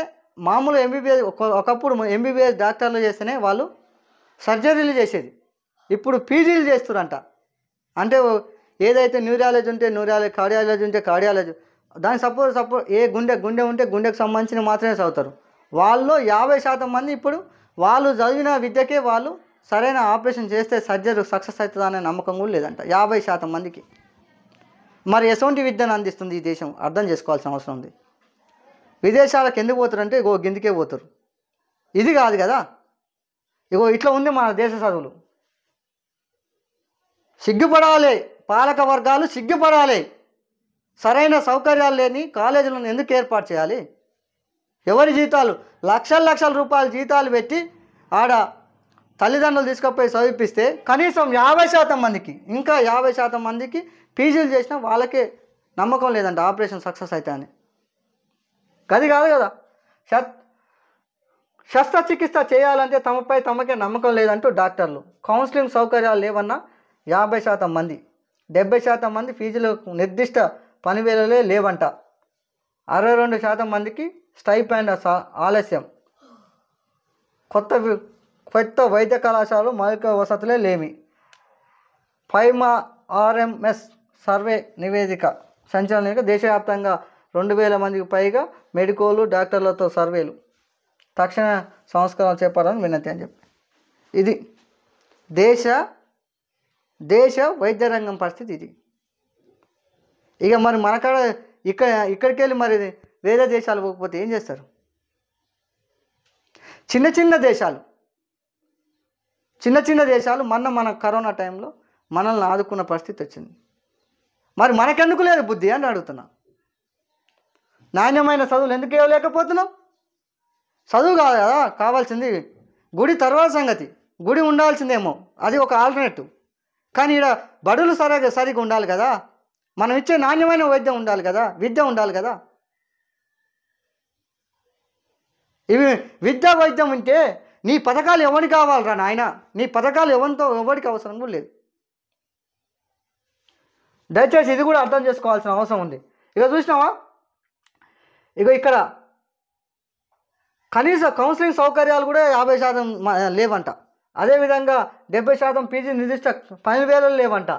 మామూలు ఎంబీబీఎస్. ఒకప్పుడు ఎంబీబీఎస్ డాక్టర్లు చేస్తేనే వాళ్ళు సర్జరీలు చేసేది, ఇప్పుడు పీజీలు చేస్తురంట. అంటే ఏదైతే న్యూరాలజీ ఉంటే న్యూరాలజీ, కార్డియాలజీ ఉంటే కార్డియాలజీ, దానికి సపోజ్ ఏ గుండె ఉంటే గుండెకు సంబంధించిన మాత్రమే చదువుతారు. వాళ్ళు 50% మంది ఇప్పుడు వాళ్ళు చదివిన విద్యకే వాళ్ళు సరైన ఆపరేషన్ చేస్తే సర్జరీ సక్సెస్ అవుతుందా అనే నమ్మకం కూడా లేదంట 50% మందికి. మరి ఎటువంటి విద్యను అందిస్తుంది ఈ దేశం? అర్థం చేసుకోవాల్సిన అవసరం ఉంది. విదేశాలకు ఎందుకు పోతారంటే ఇగో గిందికే పోతారు. ఇది కాదు కదా, ఇగో ఇట్లా ఉంది మన దేశ చదువులు. సిగ్గుపడాలి, పాలక వర్గాలు సిగ్గుపడాలి. సరైన సౌకర్యాలు లేని కాలేజీలను ఎందుకు ఏర్పాటు చేయాలి? ఎవరి జీతాలు లక్షల రూపాయల జీతాలు పెట్టి ఆడ తల్లిదండ్రులు తీసుకుపోయి చదివిపిస్తే కనీసం 50% మందికి, ఇంకా 50% మందికి పీజీలు చేసినా వాళ్ళకే నమ్మకం లేదంట ఆపరేషన్ సక్సెస్ అవుతా అని. గది కాదు కదా, శస్త్రచికిత్స చేయాలంటే తమకే నమ్మకం లేదంటూ డాక్టర్లు. కౌన్సిలింగ్ సౌకర్యాలు లేవన్నా 50% మంది, 70% మంది ఫీజులు నిర్దిష్ట పని వేళలే లేవంట. 62% మందికి స్టైపెండ్ ఆలస్యం. కొత్త వైద్య కళాశాలలు మౌలిక వసతులే లేమి. ఫైమా RMS సర్వే నివేదిక సంచలనంగా దేశవ్యాప్తంగా 2000 మందికి పైగా మెడికోలు డాక్టర్లతో సర్వేలు. తక్షణ సంస్కరణ చేపట్టాలని వినతి అని చెప్పి. ఇది దేశ వైద్య రంగం పరిస్థితి ఇది. ఇక మరి మనకాడ ఇక్కడికి వెళ్ళి మరి వేరే దేశాలు పోకపోతే ఏం చేస్తారు? చిన్న దేశాలు మన కరోనా టైంలో మనల్ని ఆదుకున్న పరిస్థితి వచ్చింది. మరి మనకెందుకు లేదు బుద్ధి అని అడుగుతున్నా. నాణ్యమైన చదువులు ఎందుకు ఇవ్వలేకపోతున్నాం? చదువు కాదు కదా కావాల్సింది, గుడి తర్వాత సంగతి. గుడి ఉండాల్సిందేమో, అది ఒక ఆల్టర్నేటివ్. కానీ ఇక్కడ బడులు సరిగా ఉండాలి కదా, మనం ఇచ్చే నాణ్యమైన వైద్యం ఉండాలి కదా, విద్య ఉండాలి కదా. ఇవి విద్యా వైద్యం ఉంటే నీ పథకాలు ఎవరికి కావాలరా నాయన? నీ పథకాలు ఎవరికి అవసరం కూడా లేదు. దయచేసి ఇది కూడా అర్థం చేసుకోవాల్సిన అవసరం ఉంది. ఇక చూసినావా, ఇక్కడ కనీస కౌన్సిలింగ్ సౌకర్యాలు కూడా 50% లేవంట. అదేవిధంగా 70% పీజీ నిర్దిష్ట 10,000 లేవంట.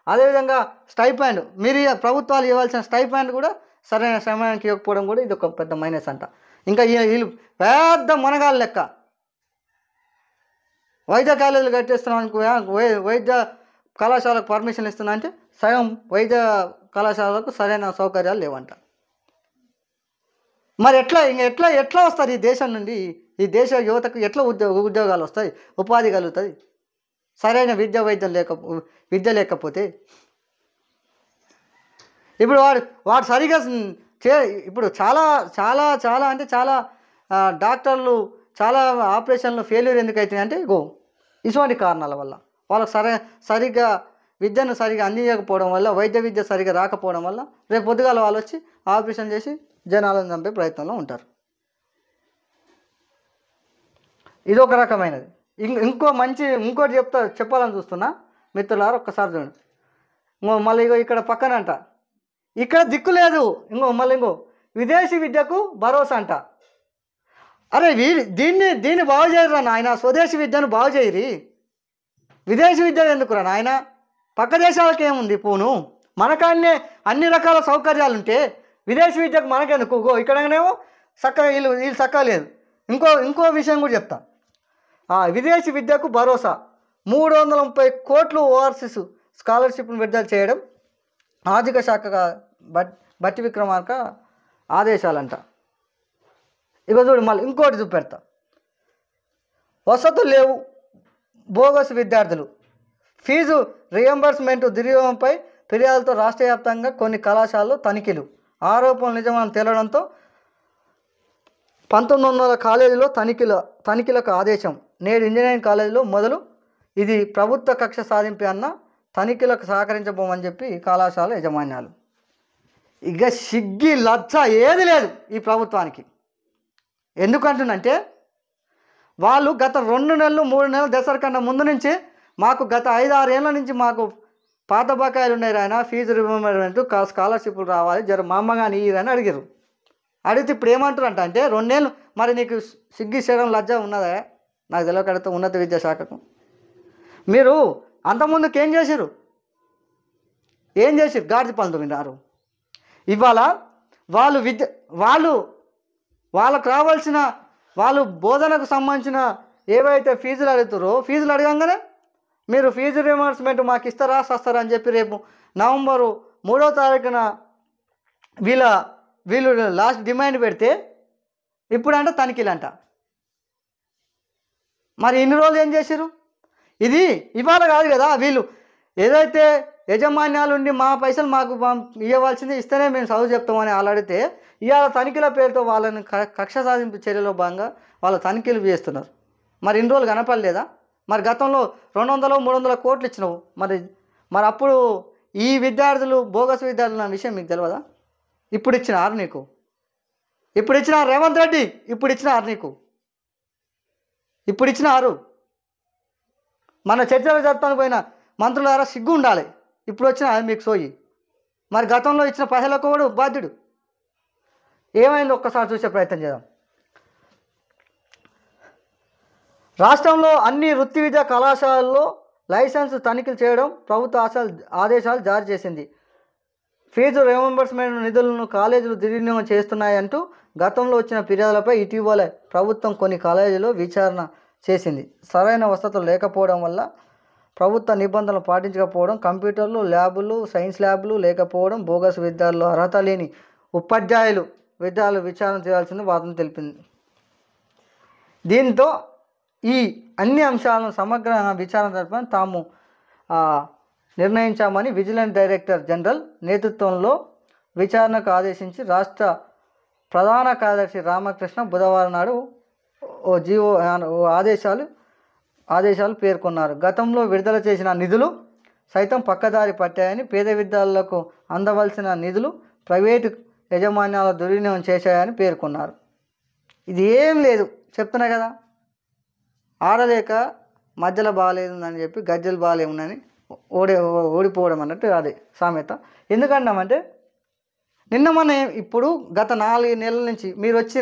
అదేవిధంగా స్టైపెండ్, మీరు ప్రభుత్వాలు ఇవ్వాల్సిన స్టైపెండ్ కూడా సరైన సమయానికి ఇవ్వకపోవడం కూడా ఇది ఒక పెద్ద మైనస్ అంట. ఇంకా వీళ్ళు పెద్ద మునగాళ్ళ లెక్క వైద్య కాలేజీలు కట్టేస్తున్నాం అనుకో, వైద్య కళాశాలకు పర్మిషన్ ఇస్తున్నా అంటే సగం వైద్య కళాశాలకు సరైన సౌకర్యాలు లేవంట. మరి ఎట్లా వస్తారు ఈ దేశం నుండి? ఈ దేశ యువతకు ఎట్లా ఉద్యోగాలు వస్తాయి, ఉపాధి కలుగుతుంది సరైన విద్య లేకపోతే? ఇప్పుడు వాడు సరిగా ఇప్పుడు చాలా చాలా చాలా అంటే చాలా డాక్టర్లు చాలా ఆపరేషన్లు ఫెయిల్యూర్ ఎందుకు అవుతున్నాయి అంటే ఇటువంటి కారణాల వల్ల. వాళ్ళకి సరిగ్గా విద్యను సరిగా అందించకపోవడం వల్ల, వైద్య విద్య సరిగా రాకపోవడం వల్ల రేపు పొద్దుగాల వాళ్ళు వచ్చి ఆపరేషన్ చేసి జనాలను చంపే ప్రయత్నంలో ఉంటారు. ఇది ఒక రకమైనది. ఇంకోటి చెప్పాలని చూస్తున్నా మిత్రులారా, ఒక్కసారి చూడండి. మళ్ళీ ఇక్కడ పక్కనంట ఇక్కడ దిక్కు లేదు. ఇంకో విదేశీ విద్యకు భరోసా అంట. అరే దీన్ని బాగు చేయరురా నాయన, స్వదేశీ విద్యను బాగు చేయరి. విదేశీ విద్య ఎందుకురా నాయన? పక్క దేశాలకు ఏముంది పోను, మనకాన్నే అన్ని రకాల సౌకర్యాలు ఉంటే విదేశీ విద్యకు మనకెందుకు? ఇక్కడనేమో చక్కగా వీళ్ళు చక్కగా లేదు. ఇంకో విషయం కూడా చెప్తా. విదేశీ విద్యకు భరోసా 330 కోట్లు ఓవర్సీస్ స్కాలర్షిప్ను విడుదల చేయడం ఆర్థిక శాఖగా బట్టి విక్రమార్క ఆదేశాలంట. ఇక చూడు మళ్ళీ ఇంకోటి చూపెడతా. వసతులు లేవు, బోగస్ విద్యార్థులు, ఫీజు రియంబర్స్మెంట్ దుర్యోగంపై ఫిర్యాదులతో రాష్ట్ర వ్యాప్తంగా కొన్ని కళాశాలలు తనిఖీలు. ఆరోపణలు నిజమని తేలడంతో 1900 కాలేజీలో తనిఖీలకు ఆదేశం. నేడు ఇంజనీరింగ్ కాలేజీలో మొదలు. ఇది ప్రభుత్వ కక్ష సాధింపు అన్న తనిఖీలకు సహకరించబోమని చెప్పి కళాశాల యాజమాన్యాలు. ఇక సిగ్గి లజ్జ ఏది లేదు ఈ ప్రభుత్వానికి. ఎందుకంటున్నంటే వాళ్ళు గత 2 నెలలు 3 నెలలు దసరా కన్నా ముందు నుంచి మాకు గత 5-6 ఏళ్ళ నుంచి మాకు పాత బకాయిలు ఉన్నాయి ఆయన, ఫీజు రిమెంబర్మెంట్ స్కాలర్షిప్లు రావాలి, మా అమ్మగాని ఇయ్యరని అడిగారు. అడిగితే ఇప్పుడు ఏమంటారు అంటే 2 నెలలు మరి నీకు సిగ్గి చేయడం లజ్జ ఉన్నదా? నాకు తెలియకడితే ఉన్నత విద్యాశాఖకు మీరు అంతకుముందుకు ఏం చేశారు? గాడిద పనులు విన్నారు. ఇవాళ వాళ్ళకు రావాల్సిన వాళ్ళు బోధనకు సంబంధించిన ఏవైతే ఫీజులు అడుగుతారో ఫీజులు అడగంగానే మీరు ఫీజు రియంబర్స్మెంట్ మాకు ఇస్తారా అని చెప్పి రేపు నవంబరు 3వ తారీఖున వీళ్ళు లాస్ట్ డిమాండ్ పెడితే ఇప్పుడంట తనిఖీలంట. మరి ఇన్ని రోజులు ఏం చేశారు? ఇది ఇవాళ కాదు కదా. వీళ్ళు ఏదైతే యజమాన్యాలుండి మా పైసలు మాకు ఇవ్వవలసింది ఇస్తేనే మేము చదువు చెప్తామని వాళ్ళు అడిగితే ఇవాళ తనిఖీల పేరుతో వాళ్ళని కక్ష సాధింపు చర్యలో భాగంగా వాళ్ళ తనిఖీలు చేస్తున్నారు. మరి ఇన్ని రోజులు కనపడలేదా? మరి గతంలో 200-300 కోట్లు ఇచ్చినావు. మరి అప్పుడు ఈ విద్యార్థులు బోగస్ విద్యార్థులు అన్న విషయం మీకు తెలియదా? ఇప్పుడు ఇచ్చినారు నీకు, ఇప్పుడు ఇచ్చినారు రేవంత్ రెడ్డి, ఇప్పుడు ఇచ్చినారు. మన చర్చలు జరుపుతానికి పోయిన మంత్రులారా సిగ్గు ఉండాలి. ఇప్పుడు వచ్చిన మీకు సోయి. మరి గతంలో ఇచ్చిన పైసలకు కూడా బాధ్యుడు. ఏమైంది ఒక్కసారి చూసే ప్రయత్నం చేద్దాం. రాష్ట్రంలో అన్ని వృత్తి విద్యా కళాశాలల్లో లైసెన్స్ తనిఖీలు చేయడం ప్రభుత్వ ఆదేశాలు జారీ చేసింది. ఫీజు రియంబర్స్మెంట్ నిధులను కాలేజీలు దుర్వినియోగం చేస్తున్నాయంటూ గతంలో వచ్చిన ఫిర్యాదులపై ఇటీవల ప్రభుత్వం కొన్ని కాలేజీలో విచారణ చేసింది. సరైన వసతులు లేకపోవడం వల్ల, ప్రభుత్వ నిబంధనలు పాటించకపోవడం, కంప్యూటర్లు ల్యాబులు, సైన్స్ ల్యాబులు లేకపోవడం, బోగస్ విద్యార్థులు అర్హత లేని విద్యార్థులు విచారణ చేయాల్సింది వాదన తెలిపింది. దీంతో ఈ అన్ని అంశాలను సమగ్ర విచారణ జరపని తాము నిర్ణయించామని విజిలెన్స్ డైరెక్టర్ జనరల్ నేతృత్వంలో విచారణకు ఆదేశించి రాష్ట్ర ప్రధాన కార్యదర్శి రామకృష్ణ బుధవారం నాడు ఆదేశాలు పేర్కొన్నారు. గతంలో విడుదల చేసిన నిధులు సైతం పక్కదారి పట్టాయని, పేద విద్యార్థులకు అందవలసిన నిధులు ప్రైవేటు యాజమాన్యాల దుర్వినియోగం చేశాయని పేర్కొన్నారు. ఇది ఏం లేదు, చెప్తున్నా కదా, ఆడలేక మధ్యలో బాగాలేదని చెప్పి గజ్జలు బాగాలేమునని ఓడిపోవడం అన్నట్టు అది సామెత. ఎందుకన్నామంటే నిన్న మన ఇప్పుడు గత 4 నెలల నుంచి మీరు వచ్చి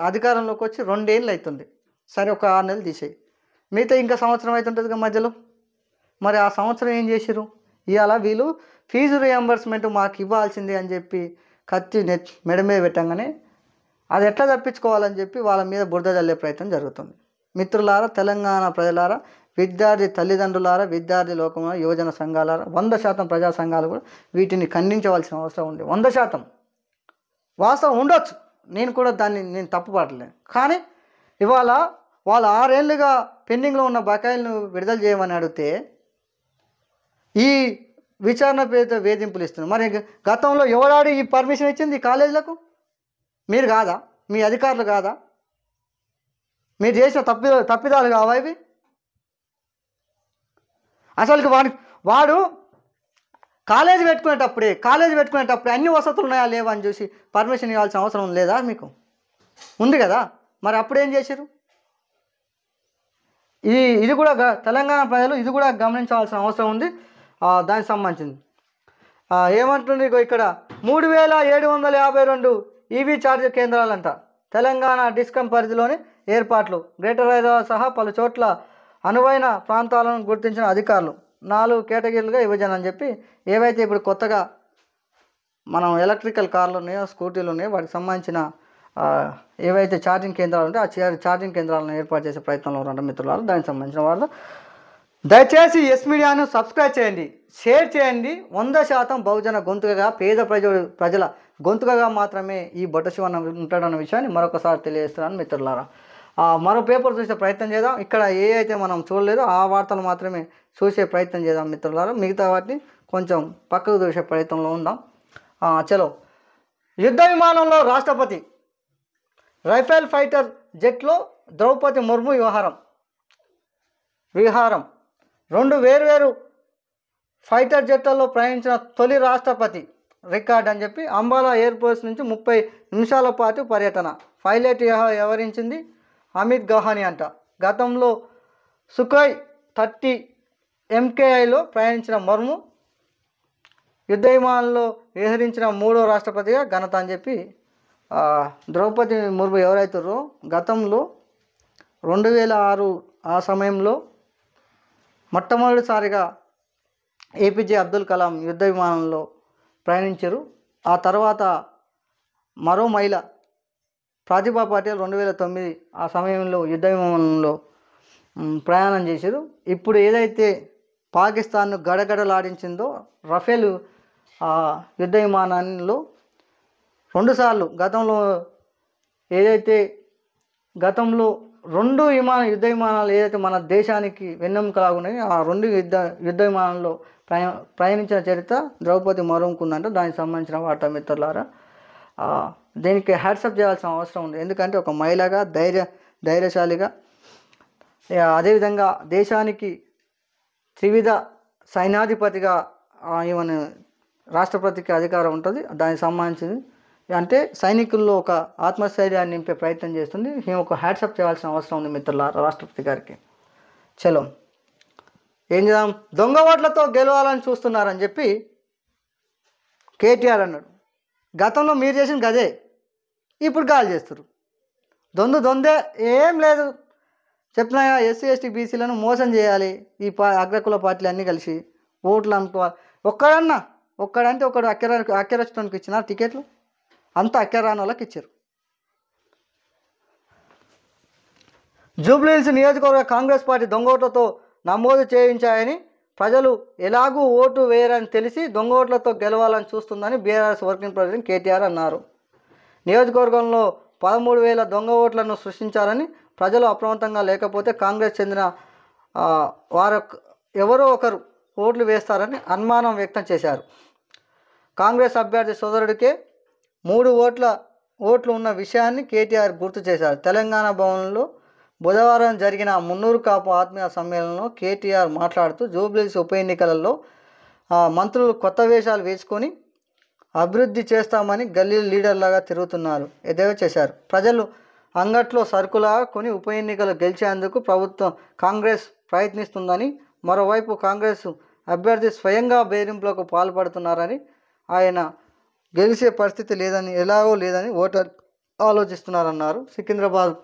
అధికారంలోకి వచ్చి 2 ఏళ్ళు అవుతుంది. సరే, ఒక 6 నెలలు తీసేయి, మిగతా ఇంకా సంవత్సరం అవుతుంటుంది కదా మధ్యలో. మరి ఆ సంవత్సరం ఏం చేసిరు? ఇవాళ వీళ్ళు ఫీజు రియంబర్స్మెంట్ మాకు ఇవ్వాల్సిందే అని చెప్పి కత్తి మెడ మీద పెట్టంగానే అది ఎట్లా తప్పించుకోవాలని చెప్పి వాళ్ళ మీద బురద జల్లే ప్రయత్నం జరుగుతుంది. మిత్రులారా, తెలంగాణ ప్రజలారా, విద్యార్థి తల్లిదండ్రులారా, విద్యార్థి లోకంలో యువజన సంఘాలారా, 100% ప్రజా సంఘాలు కూడా వీటిని ఖండించవలసిన అవసరం ఉంది. 100% వాస్తవం ఉండొచ్చు, నేను కూడా నేను తప్పుపడలేను. కానీ ఇవాళ వాళ్ళు 6 ఏళ్ళుగా పెండింగ్లో ఉన్న బకాయిలను విడుదల చేయమని అడిగితే ఈ విచారణ పేరుతో వేధింపులు ఇస్తున్నారు. మరి గతంలో ఎవడాడి ఈ పర్మిషన్ ఇచ్చింది ఈ కాలేజీలకు? మీరు కాదా? మీ అధికారులు కాదా? మీరు చేసిన తప్పిదాలు కావా ఇవి? అసలుకి వాడు కాలేజీ పెట్టుకునేటప్పుడే అన్ని వసతులు ఉన్నాయా లేవా అని చూసి పర్మిషన్ ఇవ్వాల్సిన అవసరం లేదా? మీకు ఉంది కదా, మరి అప్పుడేం చేశారు? ఇది కూడా తెలంగాణ ప్రజలు ఇది కూడా గమనించాల్సిన అవసరం ఉంది. దానికి సంబంధించింది ఏమంటుంది ఇక్కడ 3752 ఈవీ ఛార్జ్ కేంద్రాలంట తెలంగాణ డిస్కమ్ పరిధిలోని ఏర్పాట్లు. గ్రేటర్ హైదరాబాద్ సహా పలు చోట్ల అనువైన ప్రాంతాలను గుర్తించిన అధికారులు 4 కేటగిరీలుగా విభజన అని చెప్పి ఏవైతే ఇప్పుడు కొత్తగా మనం ఎలక్ట్రికల్ కార్లు ఉన్నాయో, స్కూటీలు ఉన్నాయో వాటికి సంబంధించిన ఏవైతే ఛార్జింగ్ కేంద్రాలు ఉంటాయో ఆ ఛార్జింగ్ కేంద్రాలను ఏర్పాటు చేసే ప్రయత్నంలో ఉన్న మిత్రులారు, దానికి సంబంధించిన వాళ్ళు దయచేసి ఎస్ మీడియాను సబ్స్క్రైబ్ చేయండి, షేర్ చేయండి. 100% బహుజన గొంతుకగా, పేద ప్రజల గొంతుకగా మాత్రమే ఈ బొట్ట శివన్న ఉంటాడన్న విషయాన్ని మరొకసారి తెలియజేస్తున్నాను మిత్రులారా. మరో పేపర్ చూసే ప్రయత్నం చేద్దాం. ఇక్కడ ఏ అయితే మనం చూడలేదో ఆ వార్తలు మాత్రమే చూసే ప్రయత్నం చేద్దాం మిత్రులారా. మిగతా వాటిని కొంచెం పక్కకు చూసే ప్రయత్నంలో ఉందాం. చలో. యుద్ధ విమానంలో రాష్ట్రపతి, రైఫైల్ ఫైటర్ జెట్లో ద్రౌపది ముర్ము విహారం 2 వేర్వేరు ఫైటర్ జెట్లలో ప్రయాణించిన తొలి రాష్ట్రపతి రికార్డ్ అని చెప్పి అంబాలా ఎయిర్పోర్ట్ నుంచి 30 నిమిషాల పాటు పర్యటన. పైలట్ వ్యవహరించింది అమిత్ గహాని అంట. గతంలో సుఖోయ్ 30 MKIలో ప్రయాణించిన ముర్ము యుద్ధ విమానంలో విహరించిన 3వ రాష్ట్రపతిగా ఘనత అని చెప్పి ద్రౌపది ముర్ము ఎవరైతారో గతంలో 2006 ఆ సమయంలో మొట్టమొదటిసారిగా ఏపీజే అబ్దుల్ కలాం యుద్ధ విమానంలో ప్రయాణించారు. ఆ తర్వాత మరో మహిళ ప్రతిభా పాటిల్ 2009 ఆ సమయంలో యుద్ధ విమానంలో ప్రయాణం చేశారు. ఇప్పుడు ఏదైతే పాకిస్తాన్ను గడగడలాడించిందో రఫేల్ యుద్ధ విమానంలో 2 సార్లు గతంలో 2 యుద్ధ విమానాలు ఏదైతే మన దేశానికి వెన్నెముకలాగా ఉన్నాయో ఆ 2 యుద్ధ విమానాల్లో ప్రయాణించిన చరిత్ర ద్రౌపది ముర్ముకుందంట. దానికి సంబంధించిన వార్తా మిత్రులారా, దీనికి హ్యాట్సప్ చేయాల్సిన అవసరం ఉంది. ఎందుకంటే ఒక మహిళగా ధైర్యశాలిగా, అదేవిధంగా దేశానికి త్రివిధ సైన్యాధిపతిగా ఈమెను రాష్ట్రపతికి అధికారం ఉంటుంది. దానికి సంబంధించింది అంటే సైనికుల్లో ఒక ఆత్మస్థైర్యాన్ని నింపే ప్రయత్నం చేస్తుంది. మేము ఒక హ్యాట్సప్ చేయాల్సిన అవసరం ఉంది మిత్రులారా రాష్ట్రపతి గారికి. చలో ఏం చేద్దాం. దొంగ ఓట్లతో గెలవాలని చూస్తున్నారని చెప్పి కేటీఆర్ అన్నాడు. గతంలో మీరు చేసిన గదే ఇప్పుడు గాలి చేస్తారు. దొందే ఏం లేదు. చెప్పినా ఎస్సీ ఎస్టీ బీసీలను మోసం చేయాలి ఈ అగ్రకుల పార్టీలు అన్నీ కలిసి ఓట్లు అనుకోవాలి. ఒక్కడంటే ఒకడు అక్కరచడానికి ఇచ్చిన టికెట్లు అంతా అక్కరాని వాళ్ళకి ఇచ్చారు. జూబ్లీహిల్స్ నియోజకవర్గ కాంగ్రెస్ పార్టీ దొంగ ఓట్లతో నమోదు చేయించాయని, ప్రజలు ఎలాగూ ఓటు వేయరని తెలిసి దొంగ ఓట్లతో గెలవాలని చూస్తుందని బీఆర్ఎస్ వర్కింగ్ ప్రెసిడెంట్ కేటీఆర్ అన్నారు. నియోజకవర్గంలో 13,000 దొంగ ఓట్లను సృష్టించారని, ప్రజలు అప్రమత్తంగా లేకపోతే కాంగ్రెస్ చెందిన ఎవరో ఒకరు ఓట్లు వేస్తారని అనుమానం వ్యక్తం చేశారు. కాంగ్రెస్ అభ్యర్థి సోదరుడికే 3 ఓట్లు ఉన్న విషయాన్ని కేటీఆర్ గుర్తు చేశారు. తెలంగాణ భవన్లో బుధవారం జరిగిన మున్నూరు కాపు ఆత్మీయ సమ్మేళనంలో కేటీఆర్ మాట్లాడుతూ జూబ్లీహిల్స్ ఉప ఎన్నికలలో మంత్రులు కొత్త వేషాలు వేసుకొని అభివృద్ధి చేస్తామని గల్లీ లీడర్లాగా తిరుగుతున్నారు ఎద్దేవా చేశారు. ప్రజలు అంగట్లో సరుకులా కొని ఉప ఎన్నికలు గెలిచేందుకు ప్రభుత్వం కాంగ్రెస్ ప్రయత్నిస్తుందని, మరోవైపు కాంగ్రెస్ అభ్యర్థి స్వయంగా బెదిరింపులకు పాల్పడుతున్నారని, ఆయన గెలిచే పరిస్థితి లేదని ఓటర్ ఆలోచిస్తున్నారన్నారు. సికింద్రాబాద్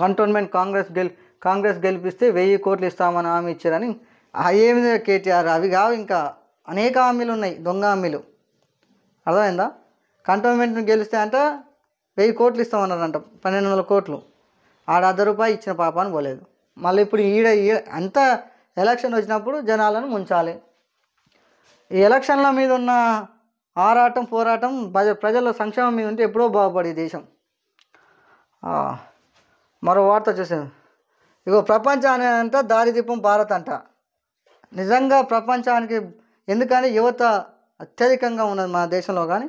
కంటోన్మెంట్ కాంగ్రెస్ గెలిపిస్తే 1000 కోట్లు ఇస్తామని హామీ ఇచ్చారని. ఏమి కేటీఆర్, అవి కావు, ఇంకా అనేక హామీలు ఉన్నాయి, దొంగ హామీలు. అర్థమైందా? కంటోన్మెంట్ను గెలిస్తే అంట 1000 కోట్లు ఇస్తామన్నారంట, 1200 కోట్లు. ఆడ ₹1 ఇచ్చిన పాపాన్ని పోలేదు. మళ్ళీ ఇప్పుడు అంతా ఎలక్షన్ వచ్చినప్పుడు జనాలను ముంచాలి. ఈ ఎలక్షన్ల మీద ఉన్న ఆరాటం పోరాటం ప్రజల సంక్షేమం మీద ఉంటే ఎప్పుడో బాగుపడే దేశం. మరో వార్త చూసాను. ఇగో ప్రపంచాన్ని అంట దారిదీపం భారత్ అంట. నిజంగా ప్రపంచానికి ఎందుకని యువత అత్యధికంగా ఉన్నది మన దేశంలో, కానీ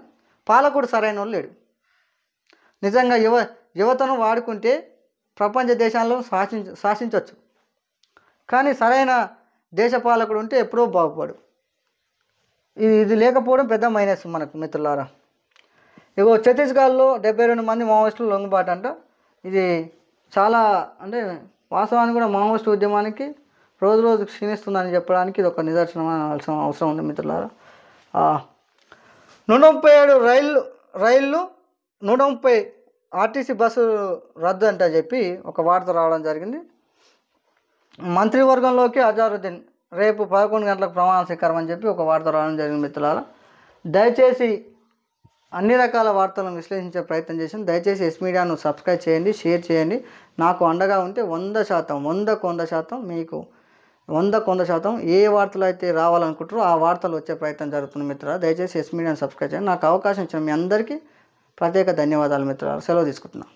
పాలకుడు సరైన వాళ్ళు లేడు. నిజంగా యువతను వాడుకుంటే ప్రపంచ దేశాల్లో శాసించవచ్చు, కానీ సరైన దేశ పాలకుడు ఉంటే ఎప్పుడో బాగుపడు. ఇది లేకపోవడం పెద్ద మైనస్ మనకు మిత్రులారా. ఇగో ఛత్తీస్గఢ్లో 72 మంది మావోయిస్టులు లొంగుబాటు అంట. ఇది చాలా అంటే వాస్తవానికి కూడా మావోయిస్టు ఉద్యమానికి రోజు రోజు క్షీణిస్తుందని చెప్పడానికి ఇది ఒక నిదర్శనం అనాల్సిన అవసరం ఉంది మిత్రులారా. 137 రైళ్ళు 130 ఆర్టీసీ బస్సు రద్దు అంట చెప్పి ఒక వార్త రావడం జరిగింది. మంత్రివర్గంలోకి అజారుద్దీన్ రేపు 11 గంటలకు ప్రమాణ స్వీకారం అని చెప్పి ఒక వార్త రావడం జరిగింది మిత్రులారా. దయచేసి అన్ని రకాల వార్తలను విశ్లేషించే ప్రయత్నం చేసాను. దయచేసి ఎస్ మీడియాను సబ్స్క్రైబ్ చేయండి, షేర్ చేయండి. నాకు అండగా ఉంటే 100% మీకు 100% ఏ వార్తలు అయితే రావాలనుకుంటారో ఆ వార్తలు వచ్చే ప్రయత్నం జరుగుతుంది మిత్రులారా. దయచేసి ఎస్ మీడియాను సబ్స్క్రైబ్ చేయండి. నాకు అవకాశం ఇచ్చిన మీ అందరికీ ప్రత్యేక ధన్యవాదాలు మిత్రులారా. సెలవు తీసుకుంటున్నాను.